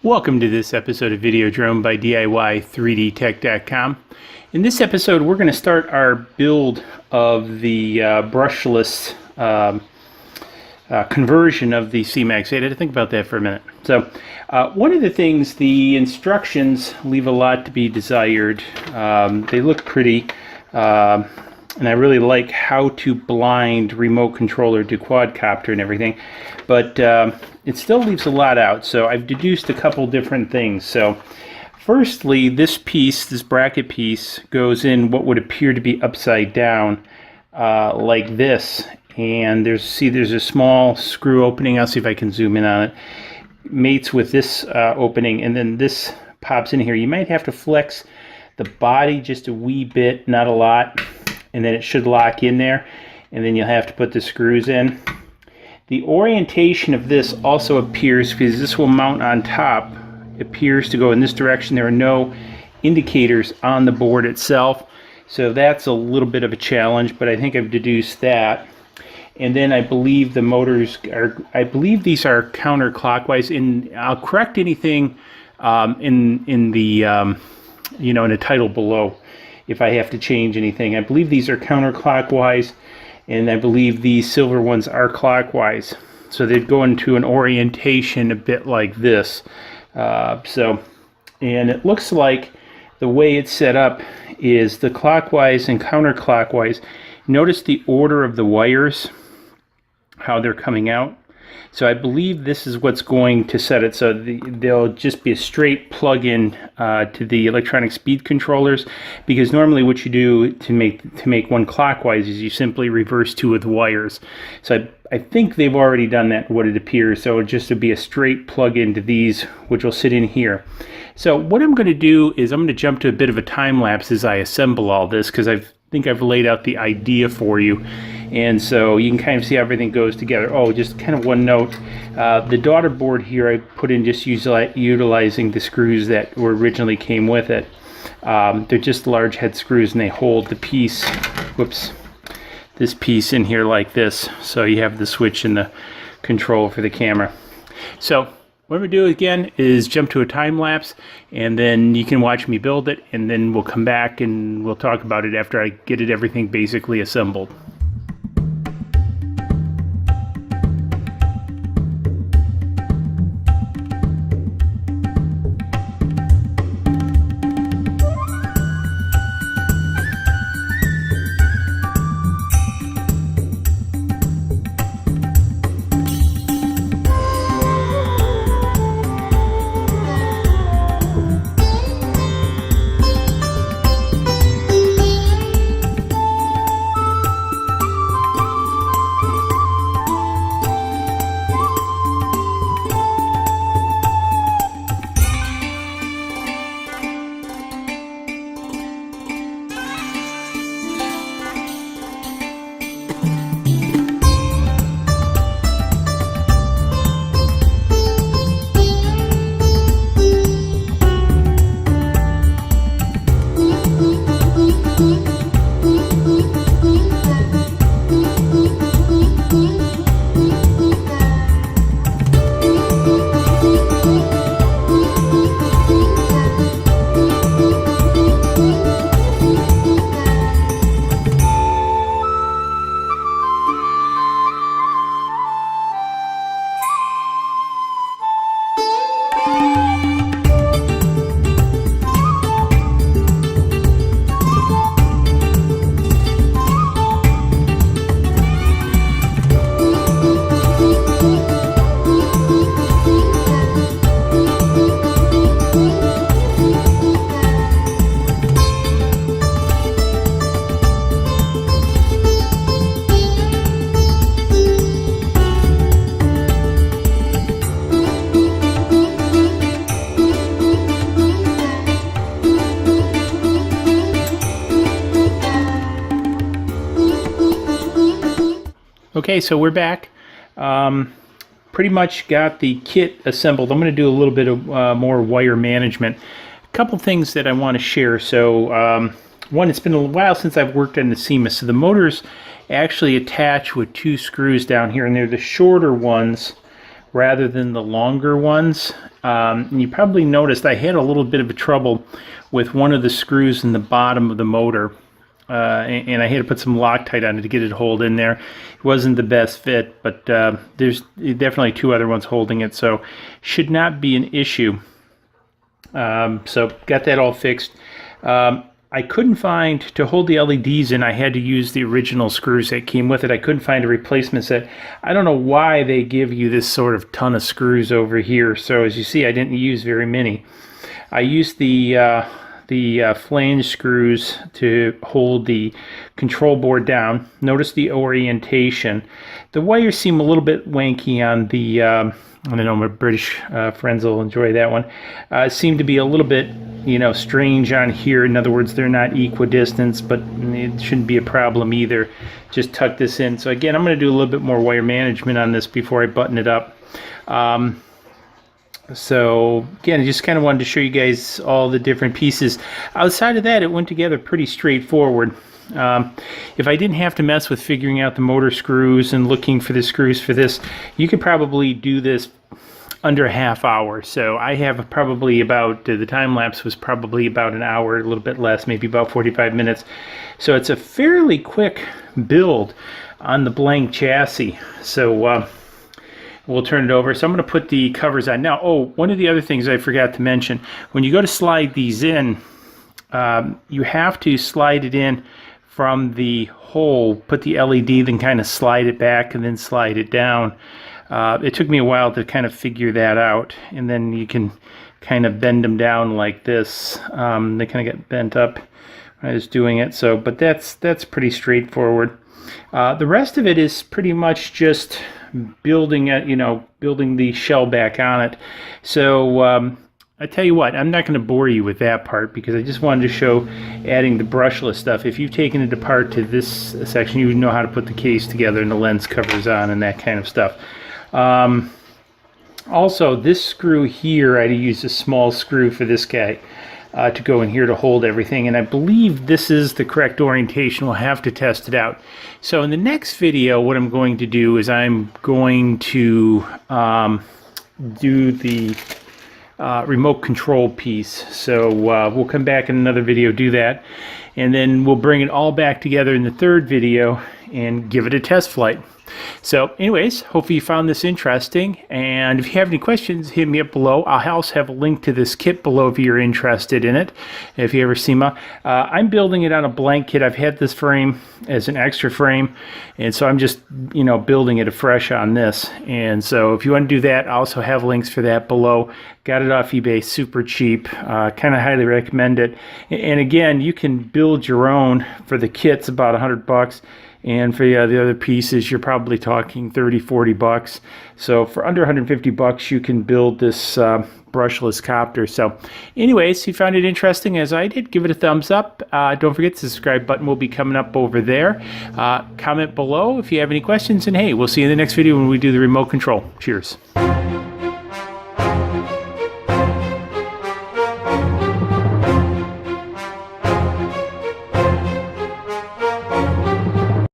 Welcome to this episode of Videodrome by DIY3dtech.com. In this episode, we're going to start our build of the brushless conversion of the Syma. I had to think about that for a minute. So, one of the things, the instructions leave a lot to be desired. They look pretty, and I really like how to blind remote controller to quadcopter and everything, but it still leaves a lot out. So I've deduced a couple different things. So firstly, this piece, this bracket piece, goes in what would appear to be upside down, like this. And there's a small screw opening. I'll see if I can zoom in on it. Mates with this opening, and then this pops in here. You might have to flex the body just a wee bit, not a lot, and then it should lock in there, and then you'll have to put the screws in. The orientation of this also appears, because this will mount on top, appears to go in this direction. There are no indicators on the board itself, so that's a little bit of a challenge, but I think I've deduced that. And then I believe the motors are, I believe these are counterclockwise, and I'll correct anything in the in the title below if I have to change anything. I believe these are counterclockwise, and I believe these silver ones are clockwise. So they'd go into an orientation a bit like this. And it looks like the way it's set up is the clockwise and counterclockwise. Notice the order of the wires, how they're coming out. So I believe this is what's going to set it. So they'll just be a straight plug-in to the electronic speed controllers, because normally what you do to make one clockwise is you simply reverse two of the wires. So I think they've already done that, what it appears. So just to be a straight plug-in to these, which will sit in here. So what I'm going to do is I'm going to jump to a bit of a time lapse as I assemble all this, because I think I've laid out the idea for you. And so you can kind of see how everything goes together. Oh, just kind of one note. The daughter board here I put in just utilizing the screws that were originally came with it. They're just large head screws, and they hold the piece, this piece in here like this. So you have the switch and the control for the camera. So what I'm going to do again is jump to a time lapse, and then you can watch me build it, and then we'll come back and we'll talk about it after I get everything basically assembled. Okay, so we're back. Pretty much got the kit assembled. I'm going to do a little bit of more wire management. A couple things that I want to share. So one, it's been a while since I've worked on the Syma. So the motors actually attach with two screws down here, and they're the shorter ones rather than the longer ones. And you probably noticed I had a little bit of a trouble with one of the screws in the bottom of the motor. And I had to put some Loctite on it to get it to hold in there. It wasn't the best fit, but there's definitely 2 other ones holding it, so should not be an issue. So got that all fixed. I couldn't find, to hold the LEDs in, I had to use the original screws that came with it. I couldn't find a replacement set. I don't know why they give you this sort of ton of screws over here. So as you see, I didn't use very many. I used the flange screws to hold the control board down. Notice the orientation. The wires seem a little bit wanky on the, I don't know, my British friends will enjoy that one. Seem to be a little bit, strange on here. In other words, they're not equidistant, but it shouldn't be a problem either. Just tuck this in. So again, I'm going to do a little bit more wire management on this before I button it up. So again, I just kind of wanted to show you guys all the different pieces. Outside of that, it went together pretty straightforward. If I didn't have to mess with figuring out the motor screws and looking for the screws for this, you could probably do this under a half hour. So I have probably about, the time lapse was probably about an hour, a little bit less, maybe about 45 minutes. So it's a fairly quick build on the blank chassis. So we'll turn it over. So I'm going to put the covers on. Now, one of the other things I forgot to mention, when you go to slide these in, you have to slide it in from the hole, put the LED, then kind of slide it back and then slide it down. It took me a while to kind of figure that out, and then you can kind of bend them down like this. They kind of get bent up when I was doing it. So, but that's pretty straightforward. The rest of it is pretty much just building it, building the shell back on it. So I tell you what, I'm not going to bore you with that part because I just wanted to show adding the brushless stuff. If you've taken it apart to this section, you know how to put the case together and the lens covers on and that kind of stuff. Also, this screw here, I had to use a small screw for this guy to go in here to hold everything, and I believe this is the correct orientation. We'll have to test it out. So in the next video, what I'm going to do is I'm going to do the remote control piece. So we'll come back in another video, do that, and then we'll bring it all back together in the third video and give it a test flight. So anyways, hopefully you found this interesting, and if you have any questions, hit me up below. I'll also have a link to this kit below if you're interested in it, if you ever Syma. I'm building it on a blank kit. I've had this frame as an extra frame, and so I'm just building it afresh on this. And so if you want to do that, I also have links for that below. Got it off eBay, super cheap. Kind of highly recommend it. And again, you can build your own. For the kit's about $100. And for the other pieces, you're probably talking 30, 40 bucks. So for under 150 bucks, you can build this brushless copter. So anyways, if you found it interesting as I did, give it a thumbs up. Don't forget the subscribe button will be coming up over there. Comment below if you have any questions. And hey, we'll see you in the next video when we do the remote control. Cheers.